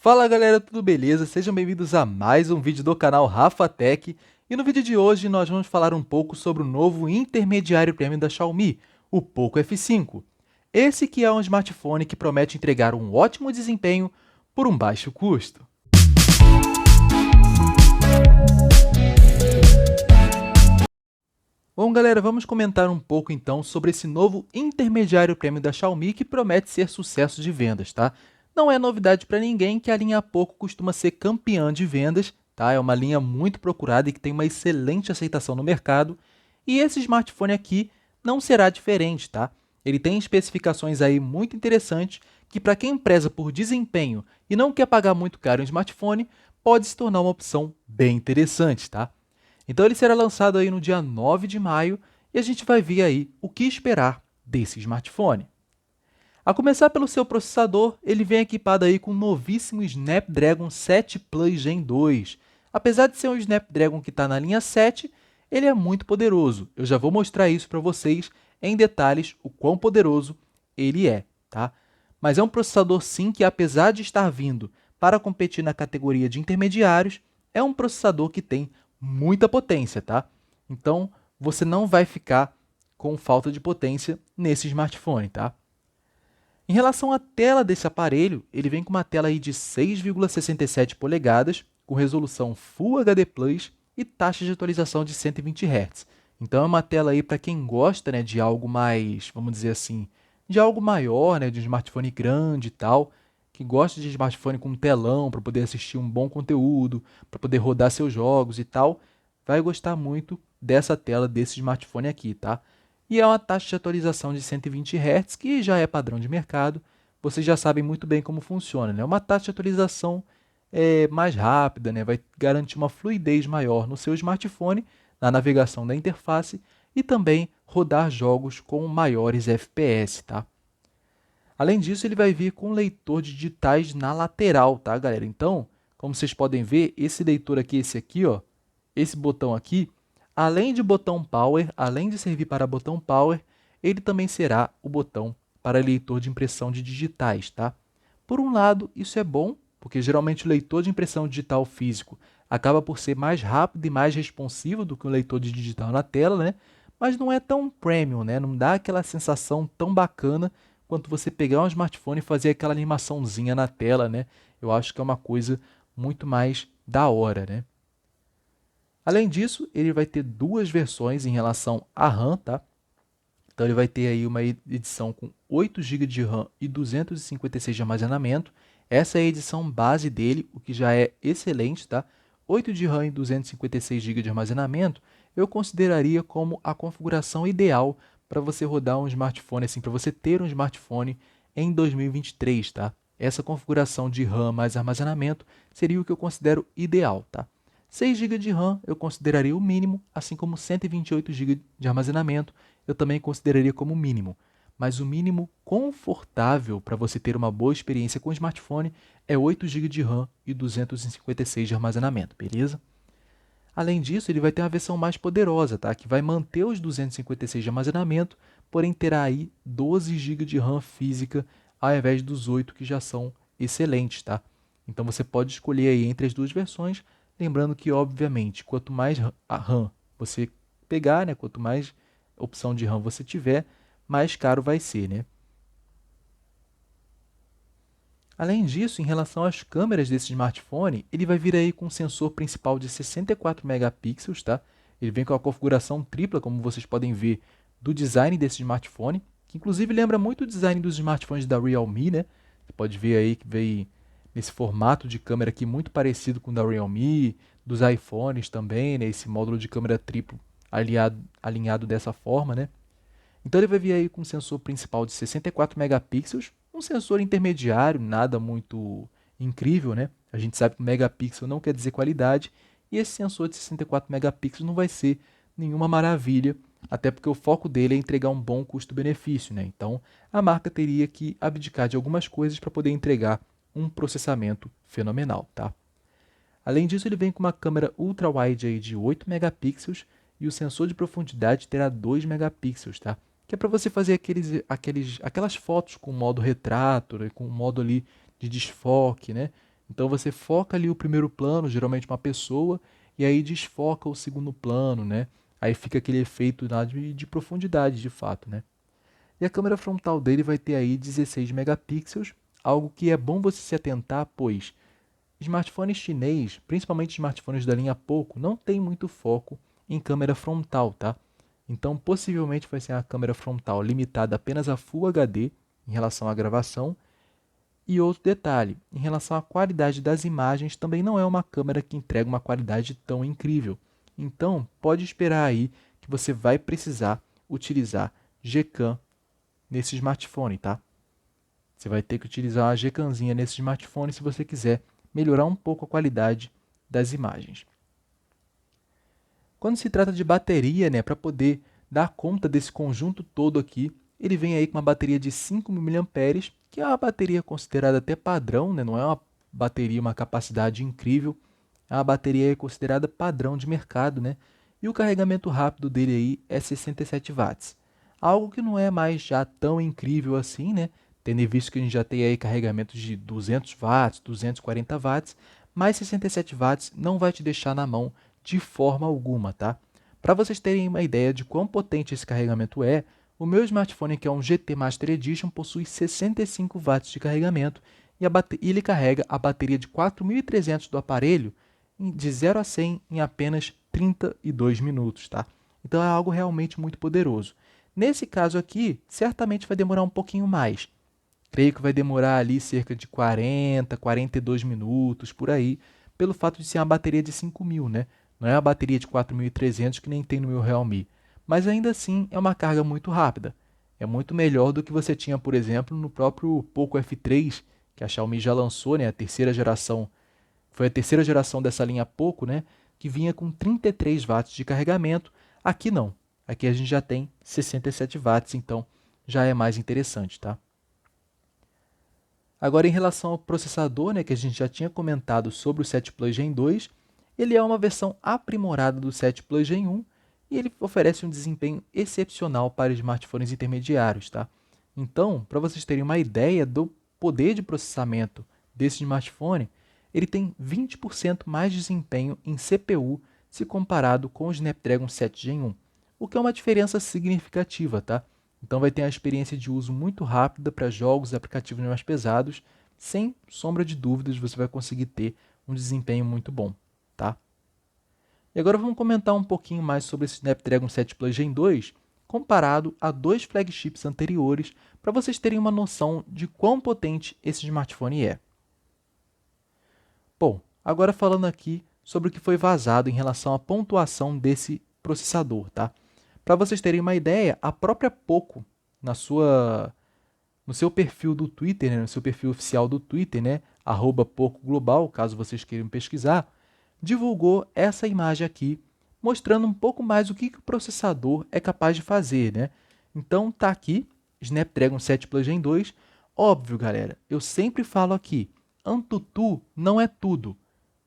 Fala galera, tudo beleza? Sejam bem-vindos a mais um vídeo do canal Rafa Tech. E no vídeo de hoje nós vamos falar um pouco sobre o novo intermediário premium da Xiaomi, o Poco F5. Esse que é um smartphone que promete entregar um ótimo desempenho por um baixo custo. Bom galera, vamos comentar um pouco então sobre esse novo intermediário premium da Xiaomi que promete ser sucesso de vendas, tá? Não é novidade para ninguém que a linha Poco costuma ser campeã de vendas, tá? É uma linha muito procurada e que tem uma excelente aceitação no mercado. E esse smartphone aqui não será diferente, tá? Ele tem especificações aí muito interessantes que para quem preza por desempenho e não quer pagar muito caro em smartphone, pode se tornar uma opção bem interessante, tá? Então ele será lançado aí no dia 9 de maio e a gente vai ver aí o que esperar desse smartphone. A começar pelo seu processador, ele vem equipado aí com o novíssimo Snapdragon 7 Plus Gen 2. Apesar de ser um Snapdragon que está na linha 7, ele é muito poderoso. Eu já vou mostrar isso para vocês em detalhes, o quão poderoso ele é, tá? Mas é um processador sim que, apesar de estar vindo para competir na categoria de intermediários, é um processador que tem muita potência, tá? Então, você não vai ficar com falta de potência nesse smartphone, tá? Em relação à tela desse aparelho, ele vem com uma tela aí de 6,67 polegadas, com resolução Full HD Plus e taxa de atualização de 120 Hz. Então é uma tela aí para quem gosta, né, de algo mais, vamos dizer assim, de algo maior, né, de um smartphone grande e tal, que gosta de smartphone com telão para poder assistir um bom conteúdo, para poder rodar seus jogos e tal, vai gostar muito dessa tela desse smartphone aqui, tá? E é uma taxa de atualização de 120 Hz, que já é padrão de mercado. Vocês já sabem muito bem como funciona, né? Uma taxa de atualização mais rápida, né? Vai garantir uma fluidez maior no seu smartphone, na navegação da interface e também rodar jogos com maiores FPS, tá? Além disso, ele vai vir com um leitor de digitais na lateral, tá, galera? Então, como vocês podem ver, esse leitor aqui, esse aqui, ó, esse botão aqui, além de botão Power, além de servir para botão Power, ele também será o botão para leitor de impressão de digitais, tá? Por um lado, isso é bom, porque geralmente o leitor de impressão digital físico acaba por ser mais rápido e mais responsivo do que o leitor de digital na tela, né? Mas não é tão premium, né? Não dá aquela sensação tão bacana quanto você pegar um smartphone e fazer aquela animaçãozinha na tela, né? Eu acho que é uma coisa muito mais da hora, né? Além disso, ele vai ter duas versões em relação à RAM, tá? Então ele vai ter aí uma edição com 8 GB de RAM e 256 de armazenamento. Essa é a edição base dele, o que já é excelente, tá? 8 de RAM e 256 GB de armazenamento, eu consideraria como a configuração ideal para você rodar um smartphone, assim, para você ter um smartphone em 2023, tá? Essa configuração de RAM mais armazenamento seria o que eu considero ideal, tá? 6 GB de RAM eu consideraria o mínimo, assim como 128 GB de armazenamento eu também consideraria como mínimo. Mas o mínimo confortável para você ter uma boa experiência com o smartphone é 8 GB de RAM e 256 de armazenamento, beleza? Além disso, ele vai ter uma versão mais poderosa, tá? Que vai manter os 256 de armazenamento, porém terá aí 12 GB de RAM física ao invés dos 8 que já são excelentes, tá? Então você pode escolher aí entre as duas versões, lembrando que, obviamente, quanto mais a RAM você pegar, né? Quanto mais opção de RAM você tiver, mais caro vai ser, né? Além disso, em relação às câmeras desse smartphone, ele vai vir aí com um sensor principal de 64 megapixels, tá? Ele vem com a configuração tripla, como vocês podem ver, do design desse smartphone, que inclusive lembra muito o design dos smartphones da Realme, né? Você pode ver aí que veio nesse formato de câmera aqui muito parecido com o da Realme, dos iPhones também, né? Esse módulo de câmera triplo alinhado dessa forma, né? Então ele vai vir aí com um sensor principal de 64 megapixels, um sensor intermediário, nada muito incrível, né? A gente sabe que megapixel não quer dizer qualidade, e esse sensor de 64 megapixels não vai ser nenhuma maravilha, até porque o foco dele é entregar um bom custo-benefício, né? Então a marca teria que abdicar de algumas coisas para poder entregar um processamento fenomenal, tá? Além disso, ele vem com uma câmera ultra-wide aí de 8 megapixels e o sensor de profundidade terá 2 megapixels, tá? Que é para você fazer aquelas fotos com modo retrato, né? Com modo ali de desfoque, né? Então você foca ali o primeiro plano, geralmente uma pessoa, e aí desfoca o segundo plano, né? Aí fica aquele efeito lá de profundidade, de fato, né? E a câmera frontal dele vai ter aí 16 megapixels, algo que é bom você se atentar, pois smartphones chinês, principalmente smartphones da linha Poco, não tem muito foco em câmera frontal, tá? Então, possivelmente vai ser uma câmera frontal limitada apenas a Full HD em relação à gravação. E outro detalhe, em relação à qualidade das imagens, também não é uma câmera que entrega uma qualidade tão incrível. Então, pode esperar aí que você vai precisar utilizar Gcam nesse smartphone, tá? Você vai ter que utilizar uma Gcamzinha nesse smartphone se você quiser melhorar um pouco a qualidade das imagens. Quando se trata de bateria, né, para poder dar conta desse conjunto todo aqui, ele vem aí com uma bateria de 5.000 mAh, que é uma bateria considerada até padrão, né, não é uma bateria, uma capacidade incrível, é uma bateria considerada padrão de mercado, né, e o carregamento rápido dele aí é 67 watts. Algo que não é mais já tão incrível assim, né, tendo em vista que a gente já tem aí carregamentos de 200 watts, 240 watts, mas 67 watts não vai te deixar na mão de forma alguma, tá? Para vocês terem uma ideia de quão potente esse carregamento é, o meu smartphone, que é um GT Master Edition, possui 65 watts de carregamento e ele carrega a bateria de 4.300 do aparelho de 0 a 100 em apenas 32 minutos, tá? Então é algo realmente muito poderoso. Nesse caso aqui, certamente vai demorar um pouquinho mais. Creio que vai demorar ali cerca de 40, 42 minutos, por aí, pelo fato de ser uma bateria de 5.000, né? Não é uma bateria de 4.300 que nem tem no meu Realme. Mas ainda assim é uma carga muito rápida. É muito melhor do que você tinha, por exemplo, no próprio Poco F3, que a Xiaomi já lançou, né? A terceira geração. Foi a terceira geração dessa linha Poco, né? Que vinha com 33 watts de carregamento. Aqui não. Aqui a gente já tem 67 watts, então já é mais interessante, tá? Agora, em relação ao processador, né, que a gente já tinha comentado sobre o 7 Plus Gen 2, ele é uma versão aprimorada do 7 Plus Gen 1 e ele oferece um desempenho excepcional para smartphones intermediários, tá? Então, para vocês terem uma ideia do poder de processamento desse smartphone, ele tem 20% mais desempenho em CPU se comparado com o Snapdragon 7 Gen 1, o que é uma diferença significativa, tá? Então vai ter uma experiência de uso muito rápida para jogos e aplicativos mais pesados, sem sombra de dúvidas você vai conseguir ter um desempenho muito bom, tá? E agora vamos comentar um pouquinho mais sobre esse Snapdragon 7 Plus Gen 2, comparado a dois flagships anteriores, para vocês terem uma noção de quão potente esse smartphone é. Bom, agora falando aqui sobre o que foi vazado em relação à pontuação desse processador, tá? Para vocês terem uma ideia, a própria Poco, no seu perfil do Twitter, né, no seu perfil oficial do Twitter, né, @PocoGlobal, caso vocês queiram pesquisar, divulgou essa imagem aqui, mostrando um pouco mais o que o processador é capaz de fazer, né? Então tá aqui, Snapdragon 7 Plus Gen 2. Óbvio, galera, eu sempre falo aqui, Antutu não é tudo.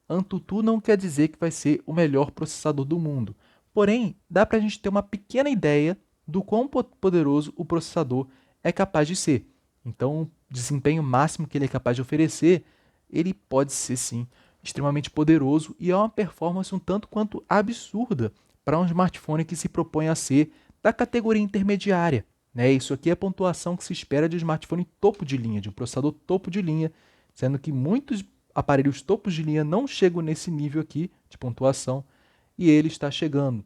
Antutu não quer dizer que vai ser o melhor processador do mundo. Porém, dá para a gente ter uma pequena ideia do quão poderoso o processador é capaz de ser. Então, o desempenho máximo que ele é capaz de oferecer, ele pode ser sim extremamente poderoso e é uma performance um tanto quanto absurda para um smartphone que se propõe a ser da categoria intermediária, né? Isso aqui é a pontuação que se espera de um smartphone topo de linha, de um processador topo de linha, sendo que muitos aparelhos topos de linha não chegam nesse nível aqui de pontuação e ele está chegando.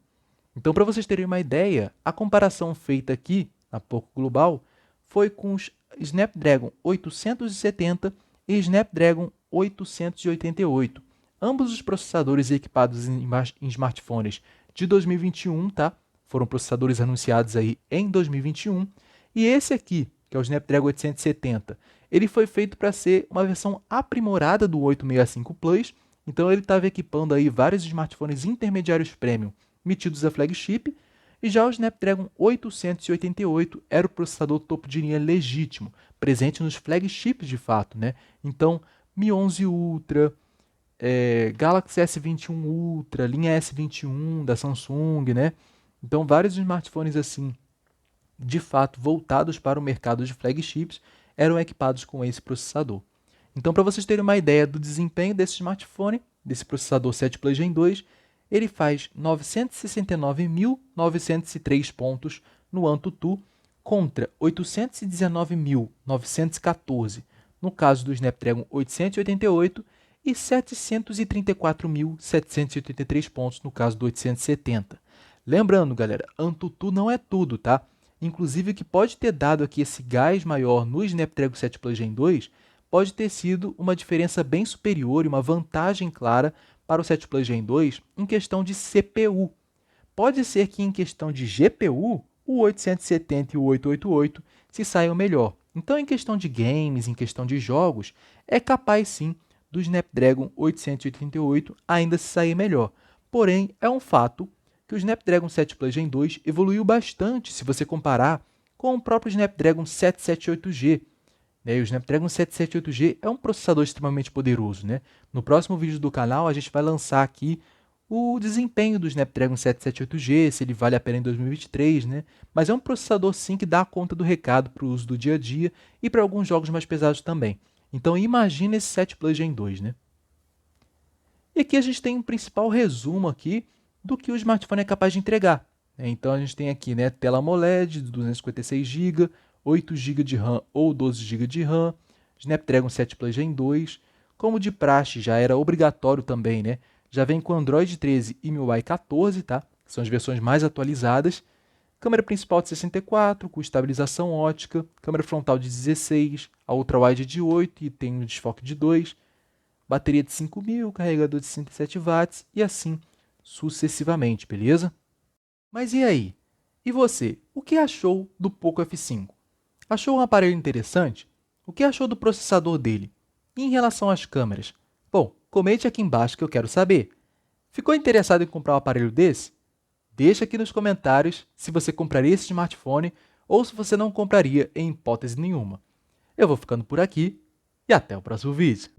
Então, para vocês terem uma ideia, a comparação feita aqui na Poco Global foi com os Snapdragon 870 e Snapdragon 888. Ambos os processadores equipados em smartphones de 2021, tá? Foram processadores anunciados aí em 2021. E esse aqui, que é o Snapdragon 870, ele foi feito para ser uma versão aprimorada do 865 Plus. Então ele estava equipando aí vários smartphones intermediários premium metidos a flagship, e já o Snapdragon 888 era o processador topo de linha legítimo, presente nos flagships de fato, né? Então, Mi 11 Ultra, Galaxy S21 Ultra, linha S21 da Samsung, né? Então, vários smartphones assim, de fato, voltados para o mercado de flagships, eram equipados com esse processador. Então, para vocês terem uma ideia do desempenho desse smartphone, desse processador 7 Plus Gen 2, ele faz 969.903 pontos no AnTuTu contra 819.914 no caso do Snapdragon 888 e 734.783 pontos no caso do 870. Lembrando, galera, AnTuTu não é tudo, tá? Inclusive, o que pode ter dado aqui esse gás maior no Snapdragon 7 Plus Gen 2 pode ter sido uma diferença bem superior e uma vantagem clara para o 7 Plus Gen 2 em questão de CPU. Pode ser que em questão de GPU, o 870 e o 888 se saiam melhor. Então, em questão de games, em questão de jogos, é capaz sim do Snapdragon 888 ainda se sair melhor. Porém, é um fato que o Snapdragon 7 Plus Gen 2 evoluiu bastante se você comparar com o próprio Snapdragon 778G. E o Snapdragon 778G é um processador extremamente poderoso. No próximo vídeo do canal, a gente vai lançar aqui o desempenho do Snapdragon 778G, se ele vale a pena em 2023, Mas é um processador sim que dá conta do recado para o uso do dia a dia e para alguns jogos mais pesados também. Então imagina esse 7 Plus Gen 2, E aqui a gente tem um principal resumo aqui do que o smartphone é capaz de entregar. Então a gente tem aqui, tela AMOLED de 256 GB, 8 GB de RAM ou 12 GB de RAM, Snapdragon 7 Plus Gen 2, como de praxe já era obrigatório também, Já vem com Android 13 e MIUI 14, tá? Que são as versões mais atualizadas. Câmera principal de 64, com estabilização ótica, câmera frontal de 16, a ultrawide de 8 e tem um desfoque de 2, bateria de 5.000, carregador de 67 watts e assim sucessivamente, beleza? Mas e aí? E você? O que achou do Poco F5? Achou um aparelho interessante? O que achou do processador dele? E em relação às câmeras? Bom, comente aqui embaixo que eu quero saber. Ficou interessado em comprar um aparelho desse? Deixa aqui nos comentários se você compraria esse smartphone ou se você não compraria em hipótese nenhuma. Eu vou ficando por aqui e até o próximo vídeo.